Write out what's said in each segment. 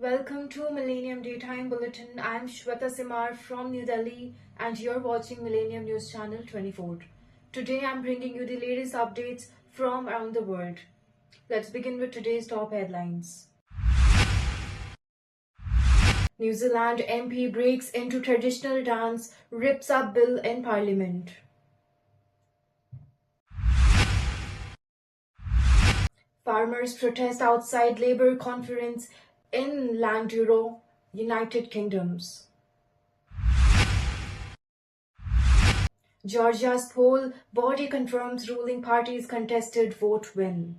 Welcome to Millennium Daytime Bulletin. I'm Shweta Simar from New Delhi and you're watching Millennium News Channel 24. Today I'm bringing you the latest updates from around the world. Let's begin with today's top headlines. New Zealand MP breaks into traditional dance, rips up bill in Parliament. Farmers protest outside Labour conference in Landuro, United Kingdoms. Georgia's poll body confirms ruling party's contested vote win.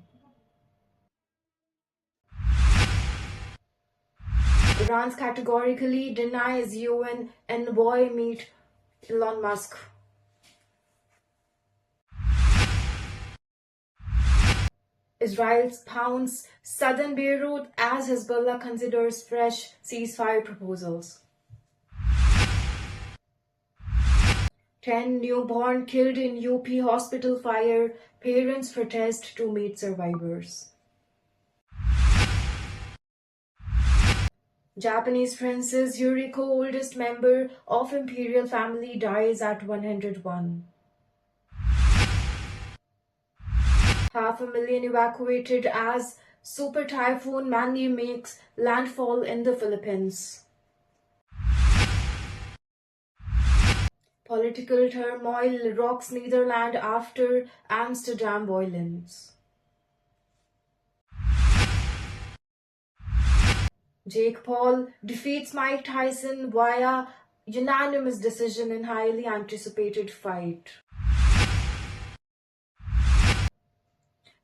Iran categorically denies UN envoy meet Elon Musk. Israel pounds southern Beirut as Hezbollah considers fresh ceasefire proposals. 10 newborn killed in UP hospital fire. Parents protest to meet survivors. Japanese Princess Yuriko, oldest member of imperial family, dies at 101. 500,000 evacuated as Super Typhoon Millennium makes landfall in the Philippines. Political turmoil rocks Netherlands after Amsterdam violence. Jake Paul defeats Mike Tyson via unanimous decision in highly anticipated fight.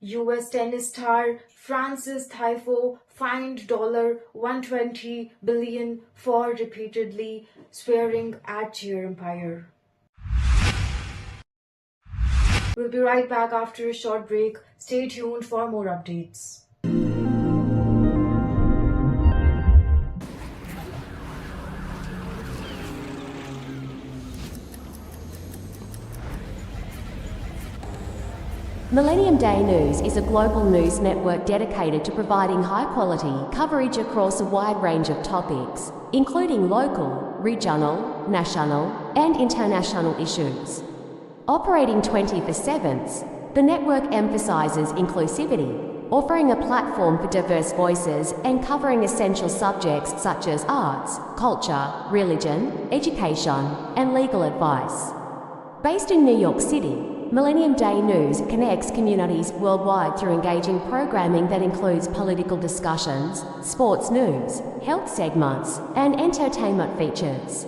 US tennis star Frances Typhoon fined $120 billion for repeatedly swearing at cheer umpire. We'll be right back after a short break. Stay tuned for more updates. Millennium Day News is a global news network dedicated to providing high-quality coverage across a wide range of topics, including local, regional, national, and international issues. Operating 24/7, the network emphasizes inclusivity, offering a platform for diverse voices and covering essential subjects such as arts, culture, religion, education, and legal advice. Based in New York City, Millennium Day News connects communities worldwide through engaging programming that includes political discussions, sports news, health segments, and entertainment features.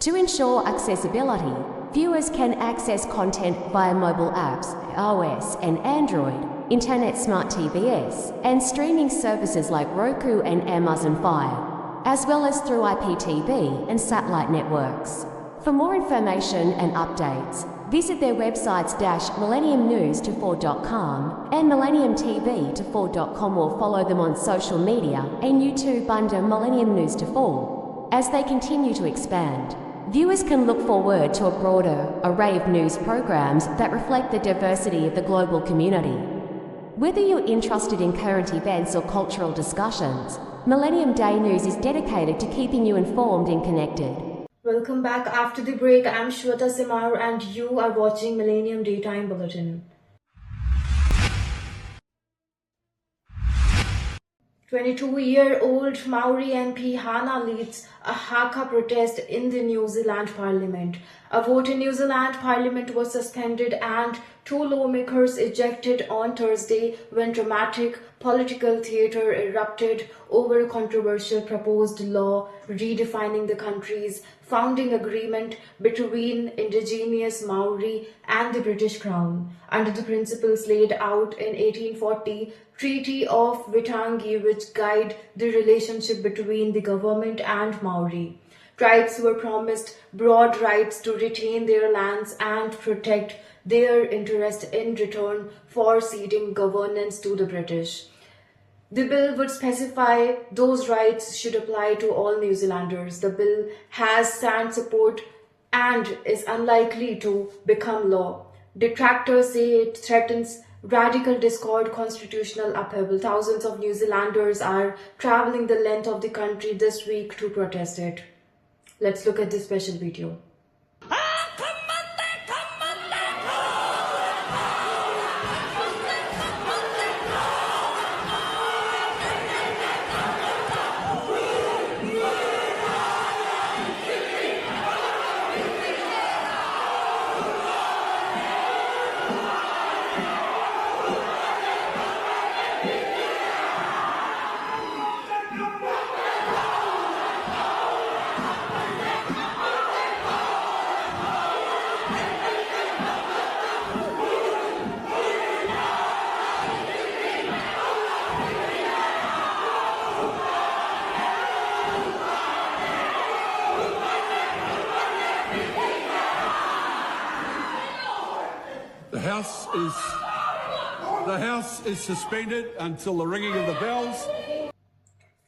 To ensure accessibility, viewers can access content via mobile apps, iOS and Android, Internet Smart TVs, and streaming services like Roku and Amazon Fire, as well as through IPTV and satellite networks. For more information and updates, visit their websites millenniumnews24.com and millenniumtv24.com or follow them on social media and YouTube under Millennium News 24. As they continue to expand, viewers can look forward to a broader array of news programs that reflect the diversity of the global community. Whether you're interested in current events or cultural discussions, Millennium Day News is dedicated to keeping you informed and connected. Welcome back after the break. I'm Shweta Simar and you are watching Millennium Daytime Bulletin. 22-year-old Maori MP Hannah leads a Haka protest in the New Zealand Parliament. A vote in New Zealand Parliament was suspended and 2 lawmakers ejected on Thursday when dramatic political theatre erupted over a controversial proposed law redefining the country's founding agreement between indigenous Maori and the British Crown under the principles laid out in 1840 Treaty of Waitangi, which guide the relationship between the government and Maori. Tribes were promised broad rights to retain their lands and protect their interest in return for ceding governance to the British. The bill would specify those rights should apply to all New Zealanders. The bill has sound support and is unlikely to become law. Detractors say it threatens Radical discord, constitutional upheaval. Thousands of New Zealanders are traveling the length of the country this week to protest it. Let's look at this special video. The House is suspended until the ringing of the bells.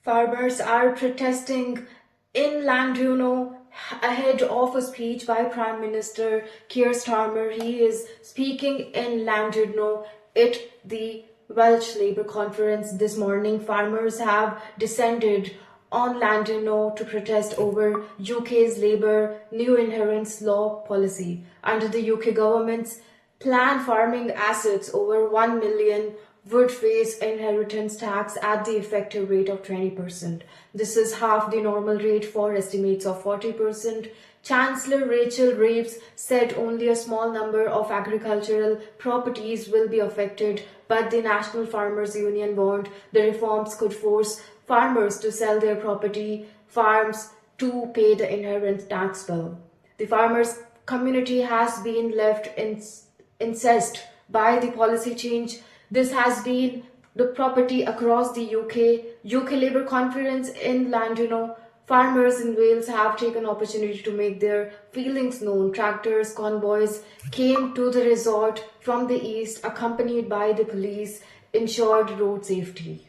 Farmers are protesting in Llandudno ahead of a speech by Prime Minister Keir Starmer. He is speaking in Llandudno at the Welsh Labour Conference this morning. Farmers have descended on Llandudno to protest over UK's Labour new inheritance law policy. Under the UK government's plan, farming assets over 1 million would face inheritance tax at the effective rate of 20%. This is half the normal rate for estimates of 40%. Chancellor Rachel Reeves said only a small number of agricultural properties will be affected, but the National Farmers Union warned the reforms could force farmers to sell their property farms to pay the inheritance tax bill. The farmers' community has been left incensed by the policy change. This has been the property across the UK Labour Conference in Llandudno. Farmers in Wales have taken opportunity to make their feelings known. Tractors, convoys came to the resort from the east, accompanied by the police, ensured road safety.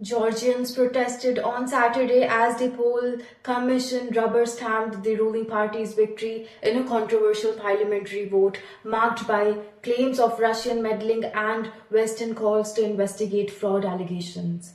Georgians protested on Saturday as the poll commission rubber-stamped the ruling party's victory in a controversial parliamentary vote marked by claims of Russian meddling and Western calls to investigate fraud allegations.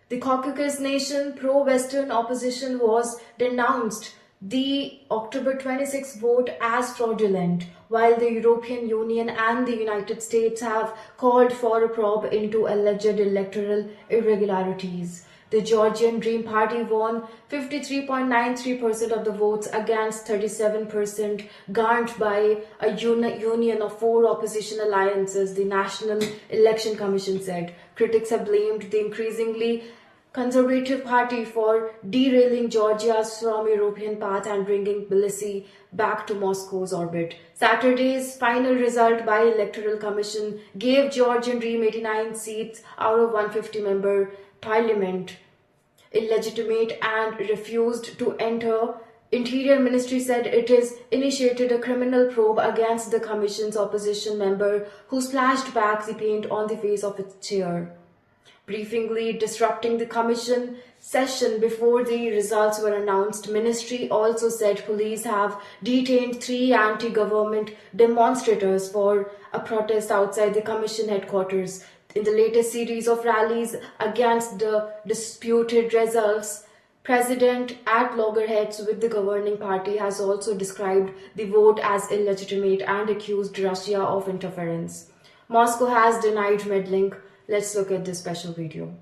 The Caucasus nation pro-Western opposition was denounced the October 26 vote as fraudulent, while the European Union and the United States have called for a probe into alleged electoral irregularities. The Georgian Dream Party won 53.93% of the votes against 37% garnered by a union of 4 opposition alliances, the National Election Commission said. Critics have blamed the increasingly Conservative Party for derailing Georgia's from European path and bringing Tbilisi back to Moscow's orbit. Saturday's final result by Electoral Commission gave Georgian Dream 89 seats out of 150-member parliament illegitimate and refused to enter. Interior Ministry said it has initiated a criminal probe against the Commission's opposition member who splashed back the paint on the face of its chair, briefly disrupting the commission session before the results were announced. Ministry also said police have detained 3 anti-government demonstrators for a protest outside the commission headquarters. In the latest series of rallies against the disputed results, President at loggerheads with the governing party has also described the vote as illegitimate and accused Russia of interference. Moscow has denied meddling. Let's look at this special video.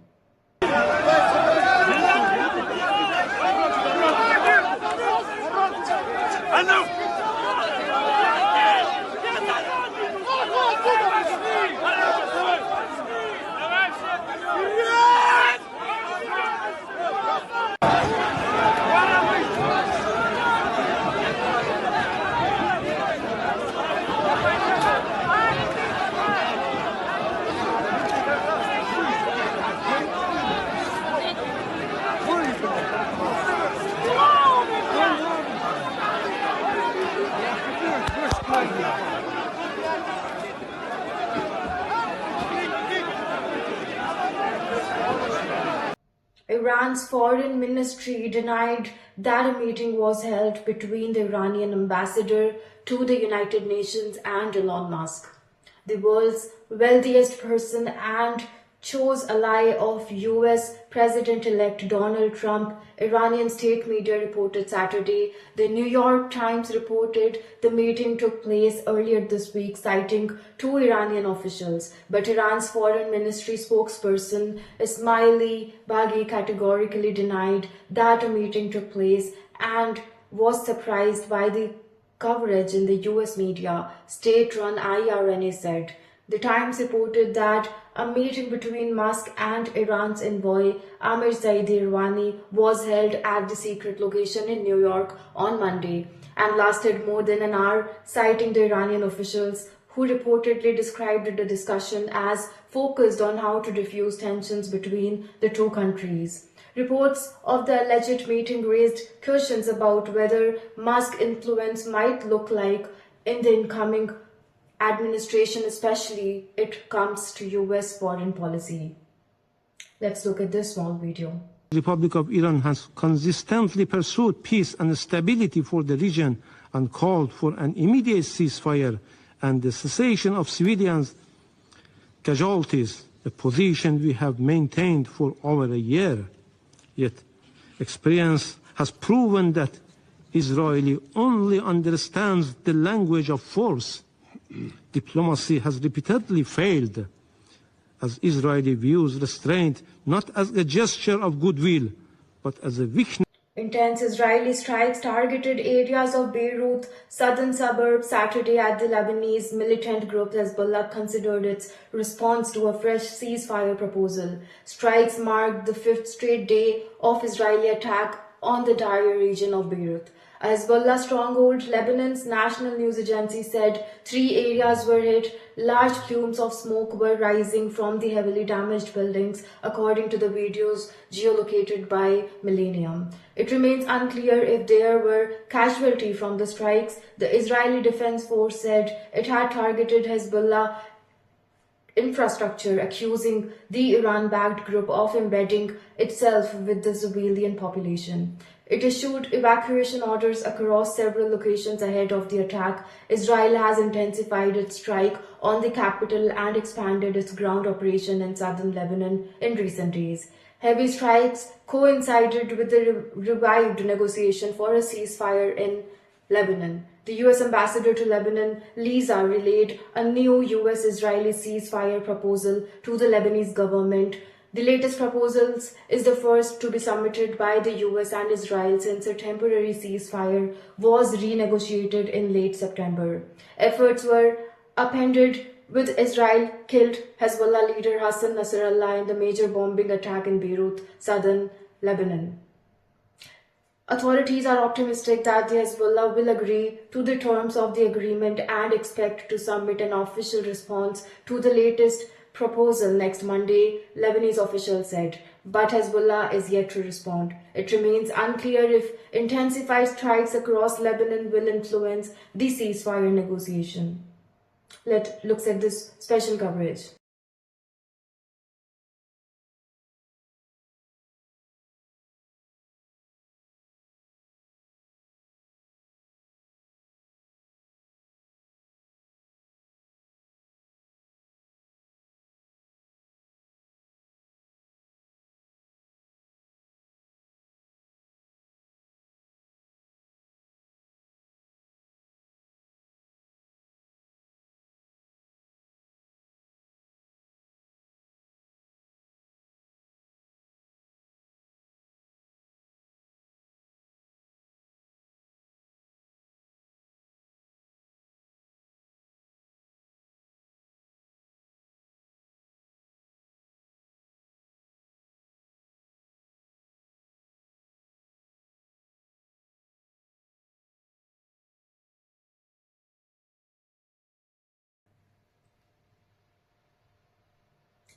Iran's foreign ministry denied that a meeting was held between the Iranian ambassador to the United Nations and Elon Musk. the world's wealthiest person and chose ally of US President-elect Donald Trump, Iranian state media reported Saturday. The New York Times reported the meeting took place earlier this week, citing two Iranian officials. But Iran's foreign ministry spokesperson Ismaili Baghi categorically denied that a meeting took place and was surprised by the coverage in the US media, state-run IRNA said. The Times reported that a meeting between Musk and Iran's envoy Amir Zaidi Irwani was held at the secret location in New York on Monday and lasted more than an hour, citing the Iranian officials who reportedly described the discussion as focused on how to diffuse tensions between the two countries. Reports of the alleged meeting raised questions about whether Musk's influence might look like in the incoming administration, especially it comes to US foreign policy. Let's look at this small video. The Republic of Iran has consistently pursued peace and stability for the region and called for an immediate ceasefire and the cessation of civilians' casualties, a position we have maintained for over a year. Yet, experience has proven that Israel only understands the language of force. Diplomacy has repeatedly failed, as Israel views restraint not as a gesture of goodwill, but as a weakness. Intense Israeli strikes targeted areas of Beirut, southern suburbs, Saturday at the Lebanese militant group Hezbollah considered its response to a fresh ceasefire proposal. Strikes marked the fifth straight day of Israeli attack on the Daira region of Beirut. A Hezbollah stronghold, Lebanon's national news agency said 3 areas were hit. Large plumes of smoke were rising from the heavily damaged buildings, according to the videos geolocated by Millennium. It remains unclear if there were casualties from the strikes. The Israeli Defense Force said it had targeted Hezbollah infrastructure, accusing the Iran-backed group of embedding itself with the civilian population. It issued evacuation orders across several locations ahead of the attack. Israel has intensified its strike on the capital and expanded its ground operation in southern Lebanon in recent days. Heavy strikes coincided with the revived negotiation for a ceasefire in Lebanon. The US ambassador to Lebanon, Lisa, relayed a new US-Israeli ceasefire proposal to the Lebanese government. The latest proposals is the first to be submitted by the US and Israel since a temporary ceasefire was renegotiated in late September. Efforts were upended with Israel killed Hezbollah leader Hassan Nasrallah in the major bombing attack in Beirut, southern Lebanon. Authorities are optimistic that the Hezbollah will agree to the terms of the agreement and expect to submit an official response to the latest proposal next Monday, Lebanese officials said. But Hezbollah is yet to respond. It remains unclear if intensified strikes across Lebanon will influence the ceasefire negotiation. Let's look at this special coverage.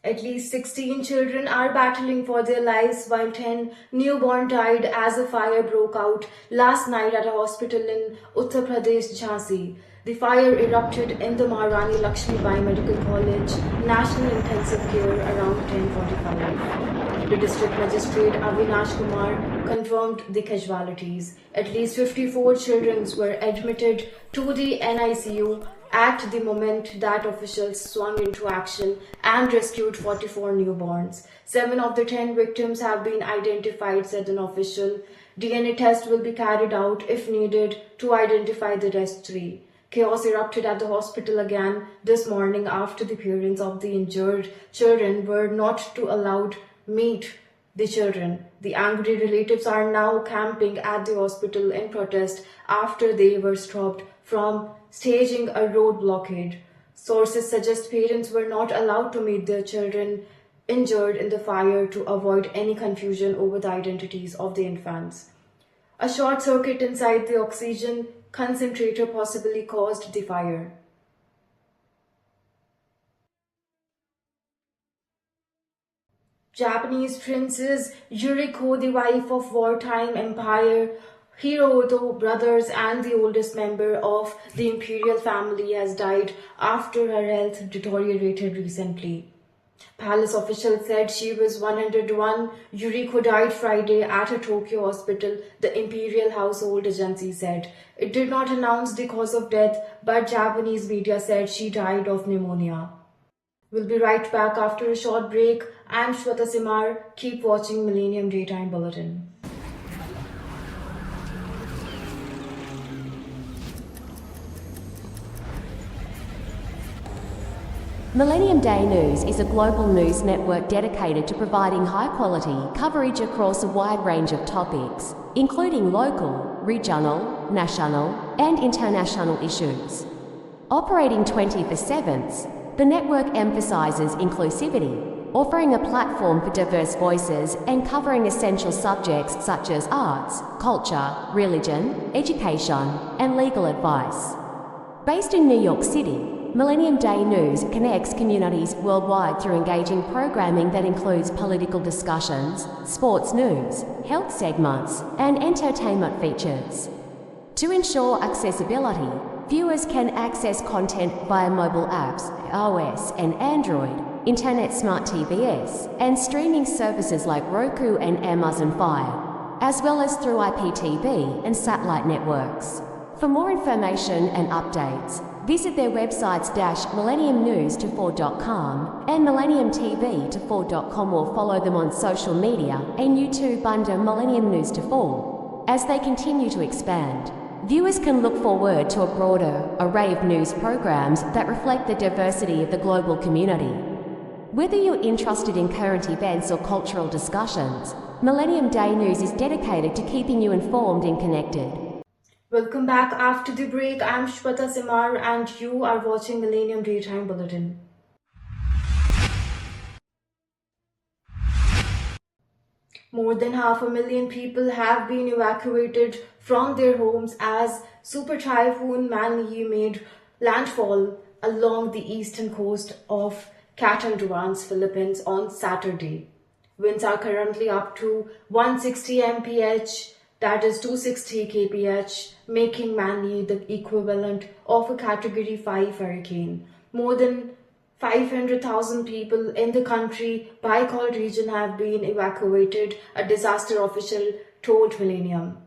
At least 16 children are battling for their lives while 10 newborn died as a fire broke out last night at a hospital in Uttar Pradesh, Jhansi. The fire erupted in the Maharani Lakshmi Bai Medical College, National Intensive Care around 10:45. The district magistrate Avinash Kumar confirmed the casualties. At least 54 children were admitted to the NICU at the moment that officials swung into action and rescued 44 newborns. 7 of the 10 victims have been identified, said an official. DNA test will be carried out if needed to identify the rest 3. Chaos erupted at the hospital again this morning after the parents of the injured children were not to allowed meet the children. The angry relatives are now camping at the hospital in protest after they were stopped from staging a road blockade. Sources suggest parents were not allowed to meet their children injured in the fire to avoid any confusion over the identities of the infants. A short circuit inside the oxygen concentrator possibly caused the fire. Japanese Princess Yuriko, the wife of wartime empire Hirohito brothers and the oldest member of the imperial family, has died after her health deteriorated recently. Palace officials said she was 101. Yuriko died Friday at a Tokyo hospital, the Imperial Household Agency said. It did not announce the cause of death, but Japanese media said she died of pneumonia. We'll be right back after a short break. I'm Shweta Simar. Keep watching Millennium Daytime Bulletin. Millennium Day News is a global news network dedicated to providing high-quality coverage across a wide range of topics, including local, regional, national, and international issues. Operating 24/7, the network emphasizes inclusivity, offering a platform for diverse voices and covering essential subjects such as arts, culture, religion, education, and legal advice. Based in New York City, Millennium Day News connects communities worldwide through engaging programming that includes political discussions, sports news, health segments, and entertainment features. To ensure accessibility, viewers can access content via mobile apps, iOS and Android, Internet Smart TVs, and streaming services like Roku and Amazon Fire, as well as through IPTV and satellite networks. For more information and updates, visit their websites millenniumnews24.com and millenniumtv24.com, or follow them on social media and YouTube under Millennium News 24. As they continue to expand, viewers can look forward to a broader array of news programs that reflect the diversity of the global community. Whether you're interested in current events or cultural discussions, Millennium Day News is dedicated to keeping you informed and connected. Welcome back after the break. I'm Shweta Simar and you are watching Millennium Daytime Bulletin. More than 500,000 people have been evacuated from their homes as Super Typhoon Millennium made landfall along the eastern coast of Catanduanes, Philippines on Saturday. Winds are currently up to 160 mph, that is 260 kph, making Manny the equivalent of a Category 5 hurricane. More than 500,000 people in the country Bicol region have been evacuated, a disaster official told Millennium.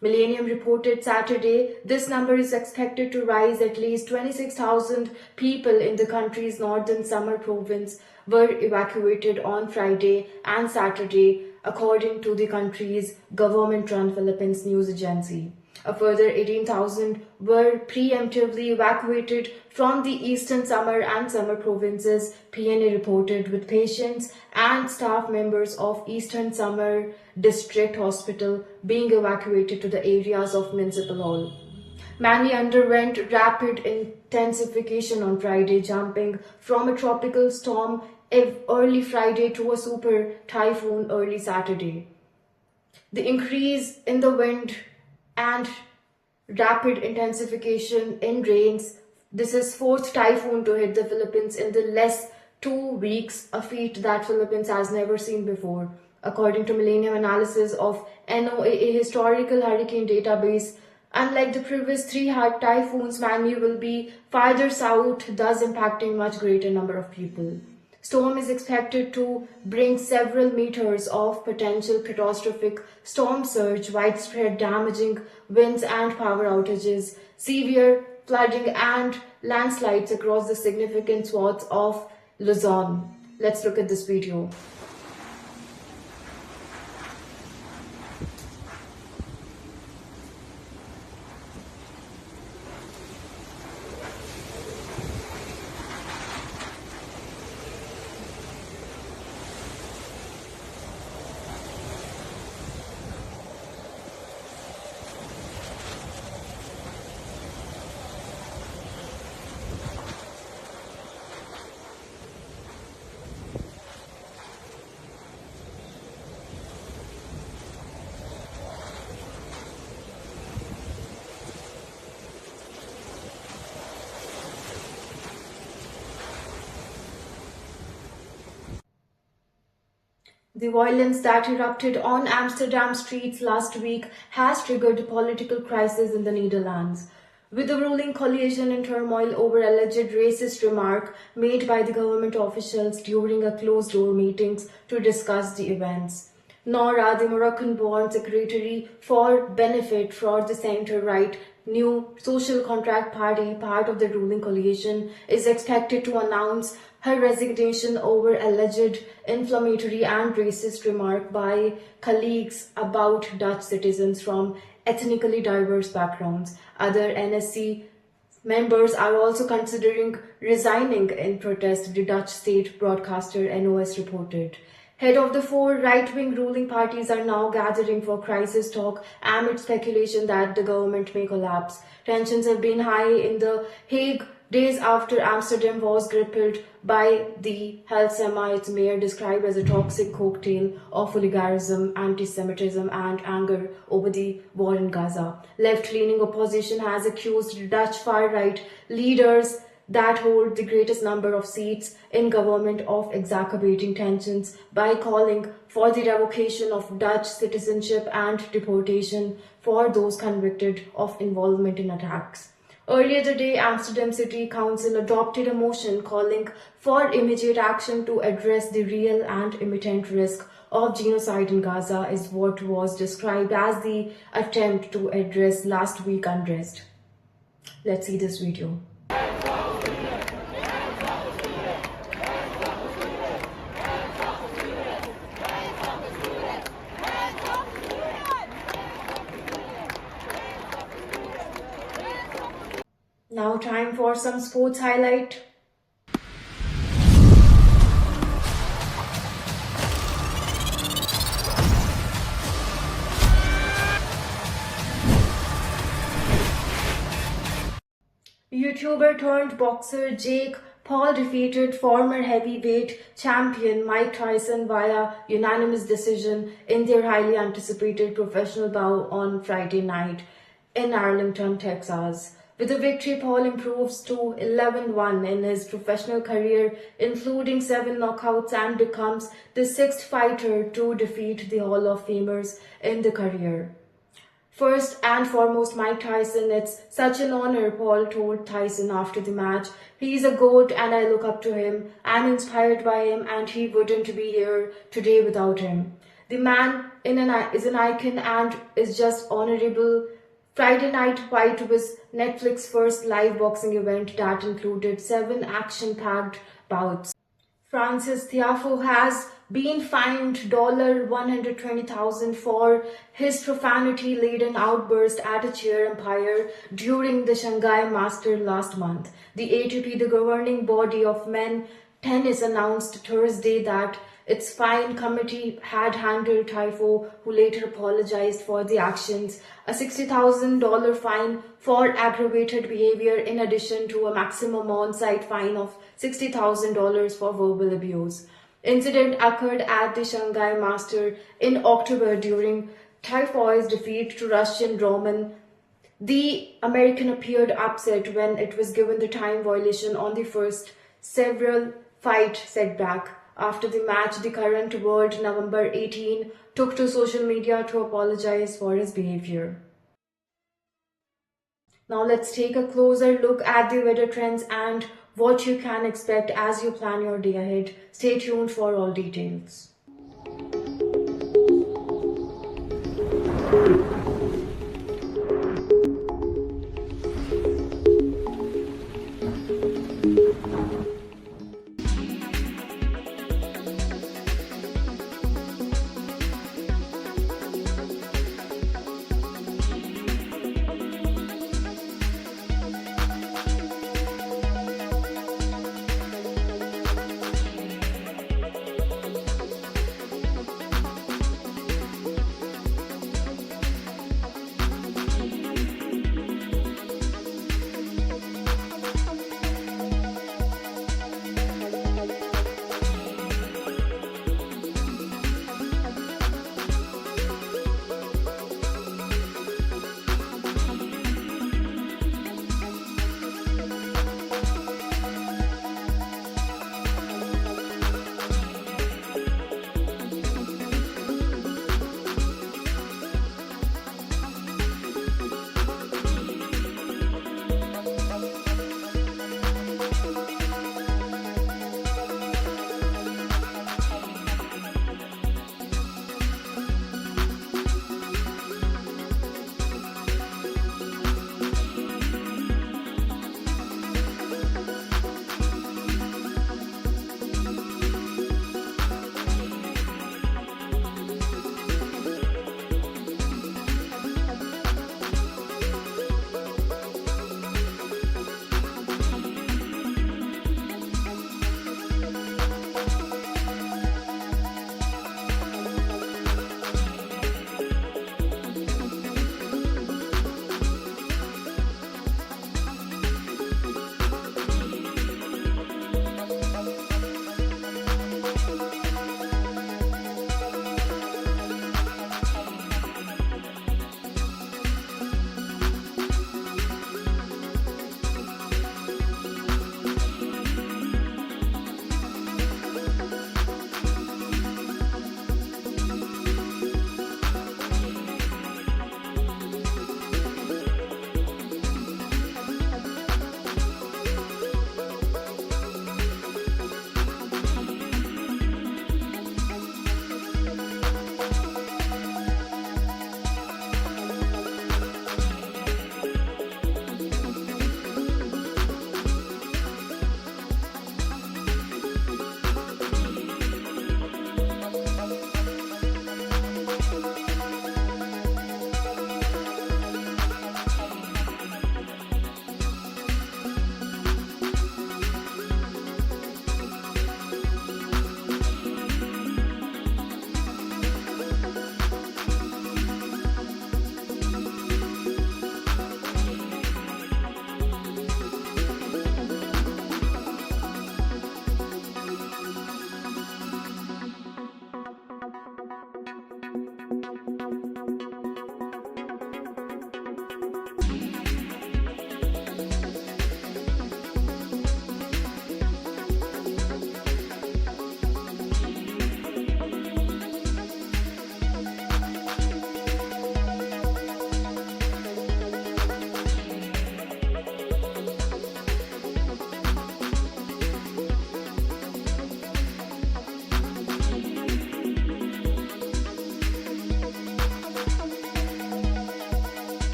Millennium reported Saturday this number is expected to rise. At least 26,000 people in the country's northern summer province were evacuated on Friday and Saturday, according to the country's government-run Philippines news agency. A further 18,000 were preemptively evacuated from the eastern summer and summer provinces, PNA reported, with patients and staff members of Eastern Summer District Hospital being evacuated to the areas of Municipal Hall. Manny underwent rapid intensification on Friday, jumping from a tropical storm early Friday to a super typhoon early Saturday. The increase in the wind and rapid intensification in rains. This is fourth typhoon to hit the Philippines in the less 2 weeks, a feat that Philippines has never seen before. According to Millennium analysis of NOAA historical hurricane database, unlike the previous 3 hard typhoons, Manny will be farther south, thus impacting much greater number of people. Storm is expected to bring several meters of potential catastrophic storm surge, widespread damaging winds and power outages, severe flooding and landslides across the significant swaths of Luzon. Let's look at this video. The violence that erupted on Amsterdam streets last week has triggered a political crisis in the Netherlands, with the ruling coalition in turmoil over alleged racist remark made by the government officials during a closed-door meetings to discuss the events. Nora, the Moroccan-born secretary for Benefit for the Centre-Right New Social Contract Party, part of the ruling coalition, is expected to announce her resignation over alleged inflammatory and racist remark by colleagues about Dutch citizens from ethnically diverse backgrounds. Other NSC members are also considering resigning in protest, the Dutch state broadcaster NOS reported. Head of the four right-wing ruling parties are now gathering for crisis talk amid speculation that the government may collapse. Tensions have been high in The Hague days after Amsterdam was grappled by the Health Semites mayor described as a toxic cocktail of oligarchism, anti-Semitism and anger over the war in Gaza. Left-leaning opposition has accused Dutch far-right leaders that hold the greatest number of seats in government of exacerbating tensions by calling for the revocation of Dutch citizenship and deportation for those convicted of involvement in attacks. Earlier today, Amsterdam City Council adopted a motion calling for immediate action to address the real and imminent risk of genocide in Gaza, is what was described as the attempt to address last week's unrest. Let's see this video. Now time for some sports highlight. YouTuber turned boxer Jake Paul defeated former heavyweight champion Mike Tyson via unanimous decision in their highly anticipated professional bout on Friday night in Arlington, Texas. With the victory, Paul improves to 11-1 in his professional career, including 7 knockouts, and becomes the 6th fighter to defeat the Hall of Famers in the career. First and foremost, Mike Tyson, it's such an honor, Paul told Tyson after the match. He's a GOAT and I look up to him. I'm inspired by him and he wouldn't be here today without him. The man is an icon and is just honorable. Friday Night Fight was Netflix's first live boxing event that included 7 action-packed bouts. Francis Tiafoe has been fined $120,000 for his profanity-laden outburst at a chair umpire during the Shanghai Masters last month. The ATP, the governing body of men tennis, announced Thursday that its fine committee had handled Typhoon, who later apologized for the actions, a $60,000 fine for aggravated behavior in addition to a maximum on-site fine of $60,000 for verbal abuse. Incident occurred at the Shanghai Masters in October during Typhoon's defeat to Russian Roman. The American appeared upset when it was given the time violation on the first several fight setback. After the match, the current world November 18 took to social media to apologize for his behavior. Now let's take a closer look at the weather trends and what you can expect as you plan your day ahead. Stay tuned for all details.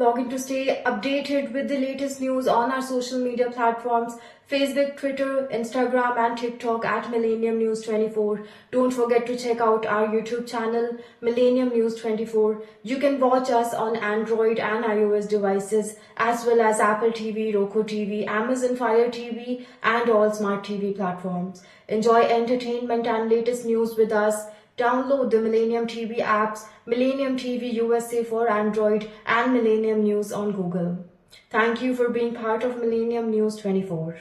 Log in to stay updated with the latest news on our social media platforms: Facebook, Twitter, Instagram, and TikTok at Millennium News 24. Don't forget to check out our YouTube channel, Millennium News 24. You can watch us on Android and iOS devices, as well as Apple TV, Roku TV, Amazon Fire TV, and all smart TV platforms. Enjoy entertainment and latest news with us. Download the Millennium TV apps, Millennium TV USA for Android, and Millennium News on Google. Thank you for being part of Millennium News 24.